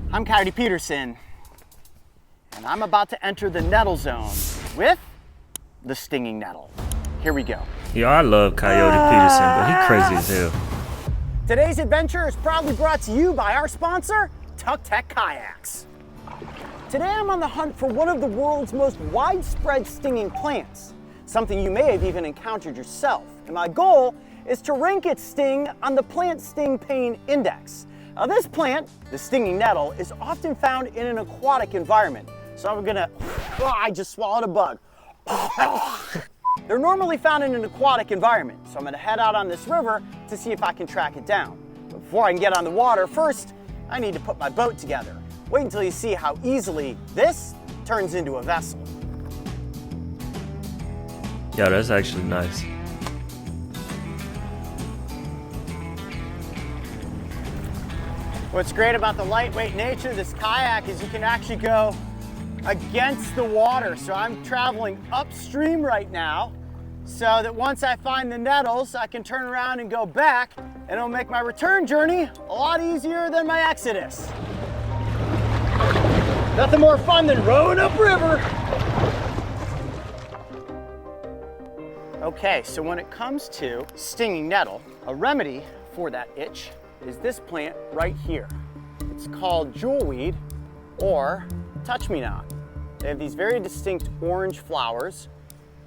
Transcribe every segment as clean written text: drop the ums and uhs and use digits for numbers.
I'm Coyote Peterson, and I'm about to enter the nettle zone with the stinging nettle. Here we go. Yeah, I love Coyote Peterson, but he crazy as hell. Today's adventure is proudly brought to you by our sponsor, Tech Kayaks. Today I'm on the hunt for one of the world's most widespread stinging plants, something you may have even encountered yourself. And my goal is to rank its sting on the Plant Sting Pain Index. Now this plant, the stinging nettle, is often found in an aquatic environment. So I'm gonna, I just swallowed a bug. They're normally found in an aquatic environment, so I'm gonna head out on this river to see if I can track it down. But before I can get on the water, first, I need to put my boat together. Wait until you see how easily this turns into a vessel. Yeah, that's actually nice. What's great about the lightweight nature of this kayak is you can actually go against the water. So I'm traveling upstream right now so that once I find the nettles, I can turn around and go back, and it'll make my return journey a lot easier than my exodus. Nothing more fun than rowing upriver. Okay, so when it comes to stinging nettle, a remedy for that itch is this plant right here. It's called jewelweed or touch-me-not. They have these very distinct orange flowers,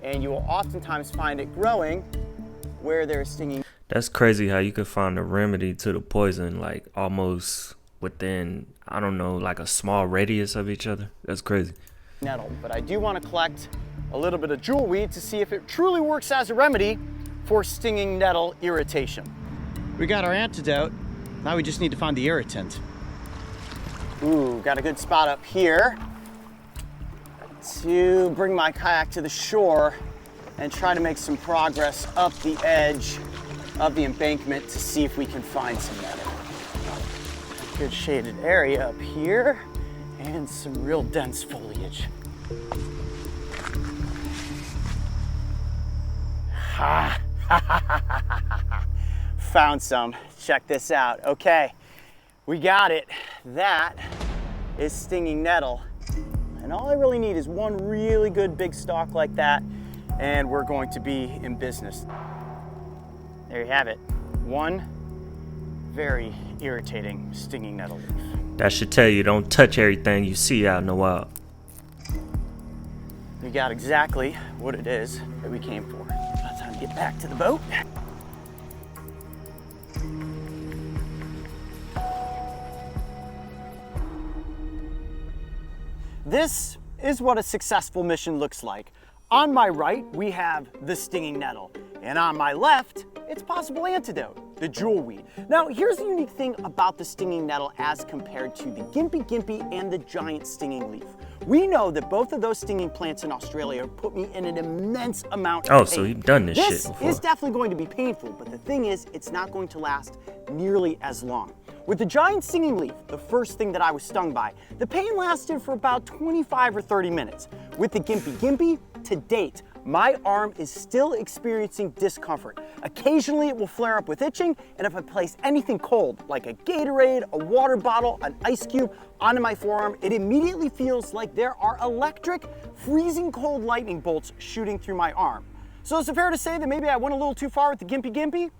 and you will oftentimes find it growing where there's stinging. That's crazy how you could find a remedy to the poison like almost within, I don't know, like a small radius of each other. That's crazy. Nettle, but I do want to collect a little bit of jewelweed to see if it truly works as a remedy for stinging nettle irritation. We got our antidote. Now we just need to find the irritant. Ooh, got a good spot up here to bring my kayak to the shore and try to make some progress up the edge of the embankment to see if we can find some nettle. Good shaded area up here and some real dense foliage. Ha! Found some. Check this out. Okay, we got it. That is stinging nettle. And all I really need is one really good big stalk like that, and we're going to be in business. There you have it. One very irritating stinging nettle leaf. That should tell you don't touch everything you see out in the wild. We got exactly what it is that we came for. Now it's time to get back to the boat. This is what a successful mission looks like. On my right, we have the stinging nettle, and on my left, its possible antidote, the jewelweed. Now, here's the unique thing about the stinging nettle as compared to the gimpy and the giant stinging leaf. We know that both of those stinging plants in Australia put me in an immense amount of pain. Oh, so you've done this shit before. This is definitely going to be painful, but the thing is, it's not going to last nearly as long. With the giant stinging leaf, the first thing that I was stung by, the pain lasted for about 25 or 30 minutes. With the gimpy, to date, my arm is still experiencing discomfort. Occasionally it will flare up with itching, and if I place anything cold, like a Gatorade, a water bottle, an ice cube, onto my forearm, it immediately feels like there are electric, freezing cold lightning bolts shooting through my arm. So is it fair to say that maybe I went a little too far with the gimpy?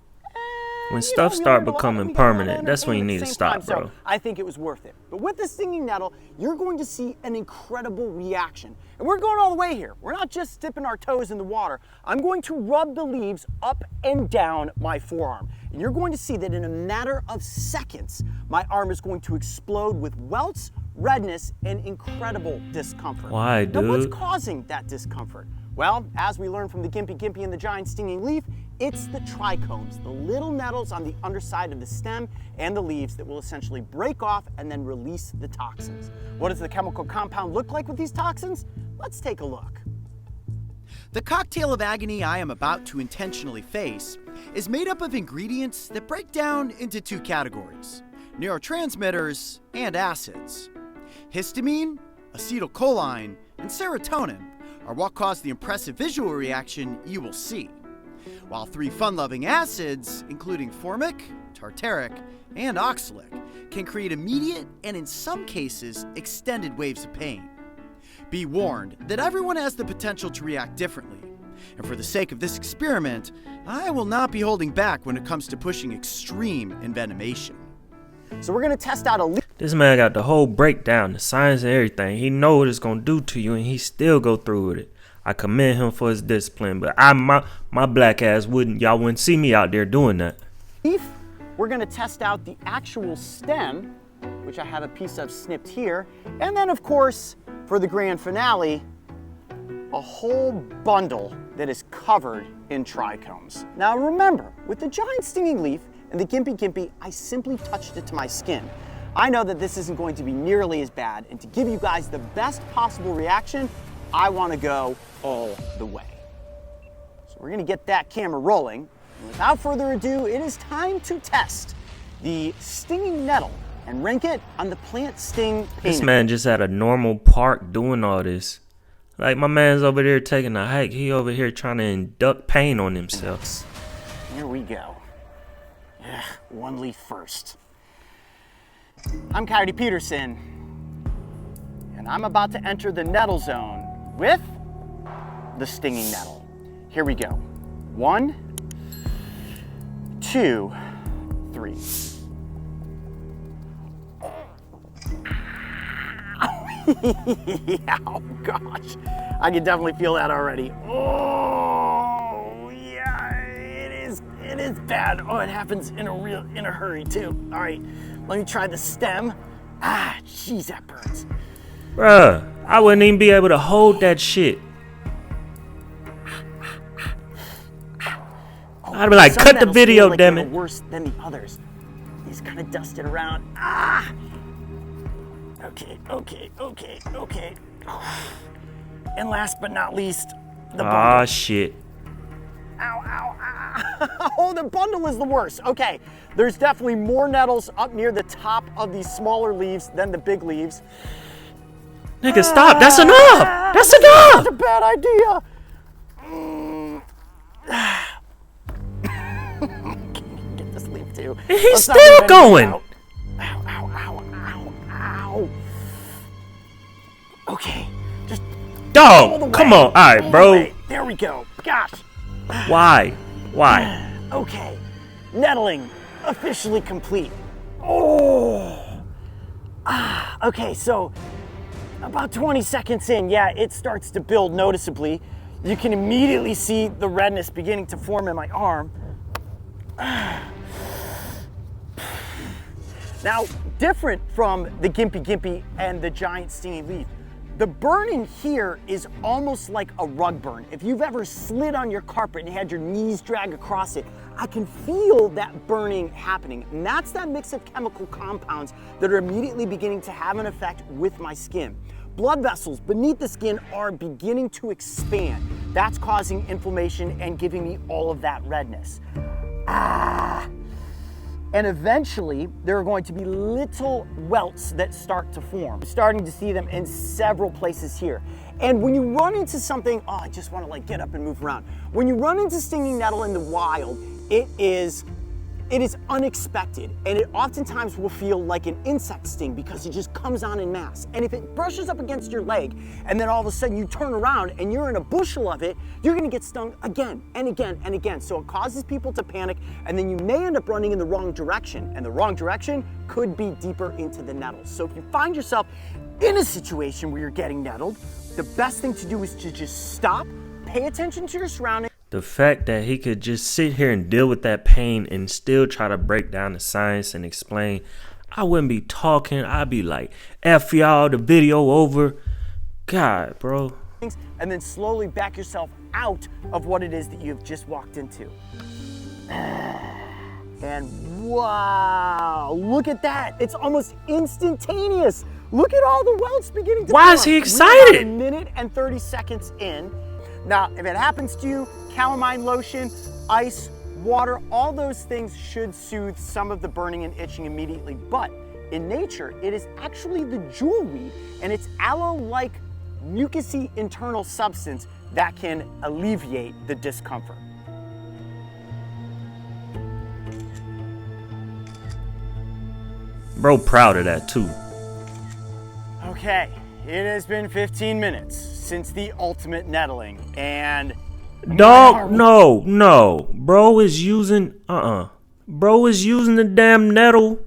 When stuff start becoming permanent, that's when you need to stop, bro. So I think it was worth it. But with the stinging nettle, you're going to see an incredible reaction. And we're going all the way here. We're not just dipping our toes in the water. I'm going to rub the leaves up and down my forearm. And you're going to see that in a matter of seconds, my arm is going to explode with welts, redness, and incredible discomfort. Why, dude? Now, what's causing that discomfort? Well, as we learned from the gimpy and the giant stinging leaf, it's the trichomes, the little nettles on the underside of the stem and the leaves that will essentially break off and then release the toxins. What does the chemical compound look like with these toxins? Let's take a look. The cocktail of agony I am about to intentionally face is made up of ingredients that break down into two categories: neurotransmitters and acids. Histamine, acetylcholine, and serotonin are what cause the impressive visual reaction you will see, while three fun-loving acids, including formic, tartaric, and oxalic, can create immediate and in some cases extended waves of pain. Be warned that everyone has the potential to react differently, and for the sake of this experiment, I will not be holding back when it comes to pushing extreme envenomation. So we're gonna test out a leaf. This man got the whole breakdown, the science and everything. He know what it's gonna do to you, and he still go through with it. I commend him for his discipline, but my black ass y'all wouldn't see me out there doing that. We're gonna test out the actual stem, which I have a piece of snipped here, and then of course, for the grand finale, a whole bundle that is covered in trichomes. Now remember, with the giant stinging leaf and the gimpy gimpy, I simply touched it to my skin. I know that this isn't going to be nearly as bad, and to give you guys the best possible reaction, I wanna go all the way. So we're gonna get that camera rolling. And without further ado, it is time to test the stinging nettle and rank it on the plant sting pain. This man just at a normal park doing all this. Like, my man's over there taking a hike. He over here trying to induct pain on himself. Here we go. One leaf first. I'm Coyote Peterson, and I'm about to enter the nettle zone with the stinging nettle. Here we go. 1, 2, 3. Oh gosh, I can definitely feel that already. Oh yeah, it is bad. Oh, it happens in a hurry too. All right, let me try the stem. Ah, jeez, that burns. Bruh, I wouldn't even be able to hold that shit. I'd be like, cut the video, like damn it. Worse than the others. He's kind of dusted around. Ah. Okay. And last but not least, the bundle. Ah, shit. Ow. Oh, the bundle is the worst. Okay, there's definitely more nettles up near the top of these smaller leaves than the big leaves. Nigga, stop. That's enough. That's enough. That's a bad idea. Get this leaf too. He's still going. Ow. Okay, just dog, come on. All right, bro. There we go. Gosh. Why? Okay, nettling officially complete. Oh. Okay, so about 20 seconds in, yeah, it starts to build noticeably. You can immediately see the redness beginning to form in my arm. Now, different from the gimpy gimpy and the giant stinging leaf, the burn in here is almost like a rug burn. If you've ever slid on your carpet and had your knees drag across it, I can feel that burning happening. And that's that mix of chemical compounds that are immediately beginning to have an effect with my skin. Blood vessels beneath the skin are beginning to expand. That's causing inflammation and giving me all of that redness. And eventually, there are going to be little welts that start to form. I'm starting to see them in several places here. And when you run into something, I just want to like get up and move around. When you run into stinging nettle in the wild, it is unexpected, and it oftentimes will feel like an insect sting because it just comes on in mass. And if it brushes up against your leg, and then all of a sudden you turn around and you're in a bushel of it, you're gonna get stung again and again and again. So it causes people to panic, and then you may end up running in the wrong direction, and the wrong direction could be deeper into the nettles. So if you find yourself in a situation where you're getting nettled, the best thing to do is to just stop, pay attention to your surroundings. The fact that he could just sit here and deal with that pain and still try to break down the science and explain, I wouldn't be talking. I'd be like, F y'all, the video over. God, bro. And then slowly back yourself out of what it is that you've just walked into. And wow, look at that. It's almost instantaneous. Look at all the welts beginning to Why is he excited? We're about a minute and 30 seconds in. Now, if it happens to you, calamine lotion, ice, water, all those things should soothe some of the burning and itching immediately. But in nature, it is actually the jewelweed and its aloe-like mucousy internal substance that can alleviate the discomfort. Bro proud of that too. Okay, it has been 15 minutes since the ultimate nettling, and Dog, no. Bro is using Bro is using the damn nettle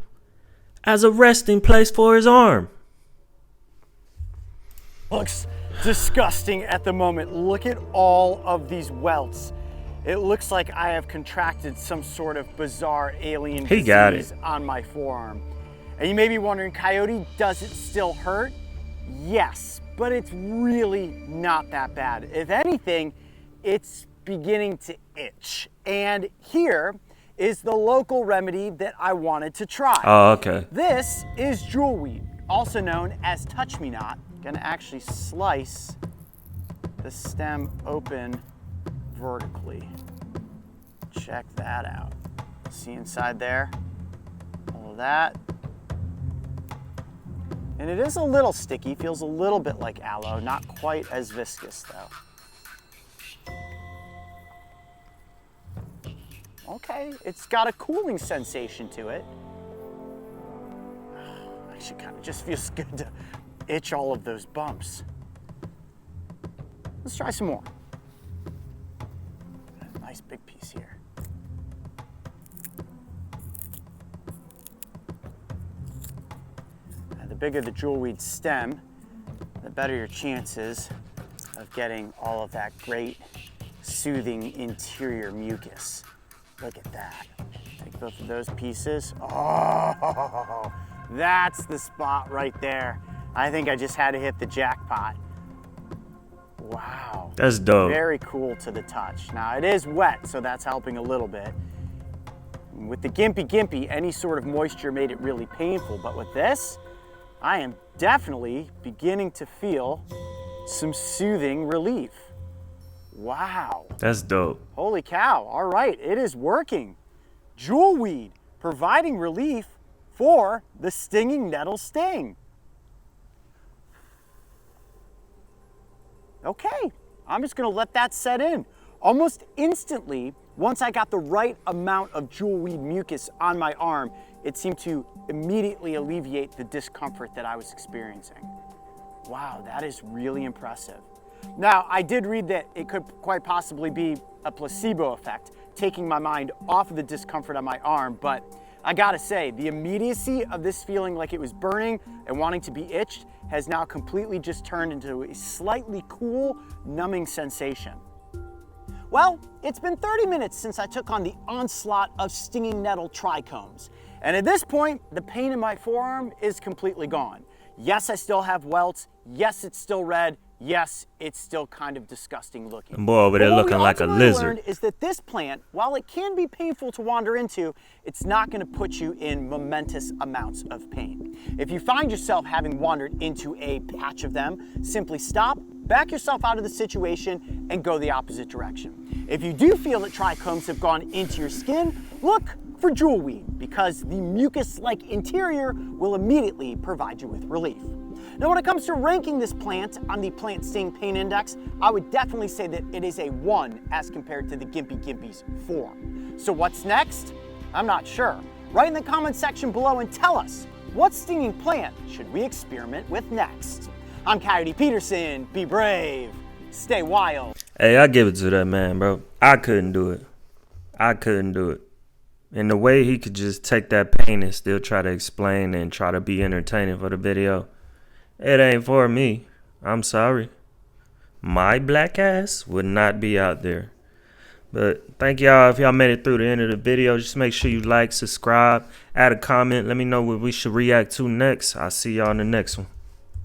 as a resting place for his arm. looks disgusting at the moment. Look at all of these welts. It looks like I have contracted some sort of bizarre alien He got disease on my forearm. And you may be wondering, Coyote, does it still hurt? Yes, but it's really not that bad. If anything, it's beginning to itch. And here is the local remedy that I wanted to try. Oh, okay. This is jewelweed, also known as touch-me-not. Gonna actually slice the stem open vertically. Check that out. See inside there? All of that. And it is a little sticky, feels a little bit like aloe, not quite as viscous though. Okay, it's got a cooling sensation to it. Actually, kind of just feels good to itch all of those bumps. Let's try some more. A nice big piece here. And the bigger the jewelweed stem, the better your chances of getting all of that great soothing interior mucus. Look at that. Take both of those pieces. Oh, that's the spot right there. I think I just had to hit the jackpot. Wow. That's dope. Very cool to the touch. Now it is wet, so that's helping a little bit. With the Gimpy, any sort of moisture made it really painful, but with this, I am definitely beginning to feel some soothing relief. Wow. That's dope. Holy cow. All right, it is working. Jewelweed, providing relief for the stinging nettle sting. Okay, I'm just gonna let that set in. Almost instantly, once I got the right amount of jewelweed mucus on my arm, it seemed to immediately alleviate the discomfort that I was experiencing. Wow, that is really impressive. Now, I did read that it could quite possibly be a placebo effect, taking my mind off of the discomfort on my arm, but I gotta say, the immediacy of this feeling like it was burning and wanting to be itched has now completely just turned into a slightly cool, numbing sensation. Well, it's been 30 minutes since I took on the onslaught of stinging nettle trichomes. And at this point, the pain in my forearm is completely gone. Yes, I still have welts. Yes, it's still red. Yes, it's still kind of disgusting looking. Boy over there looking like a lizard. Learned is that this plant, while it can be painful to wander into, it's not going to put you in momentous amounts of pain. If you find yourself having wandered into a patch of them, simply stop, back yourself out of the situation, and go the opposite direction. If you do feel that trichomes have gone into your skin, look for jewelweed, because the mucus-like interior will immediately provide you with relief. Now, when it comes to ranking this plant on the Plant Sting Pain Index, I would definitely say that it is a 1 as compared to the Gimpy's 4. So what's next? I'm not sure. Write in the comment section below and tell us, what stinging plant should we experiment with next? I'm Coyote Peterson. Be brave. Stay wild. Hey, I give it to that man, bro. I couldn't do it. And the way he could just take that pain and still try to explain and try to be entertaining for the video, it ain't for me. I'm sorry. My black ass would not be out there. But thank y'all. If y'all made it through the end of the video, just make sure you like, subscribe, add a comment. Let me know what we should react to next. I'll see y'all in the next one.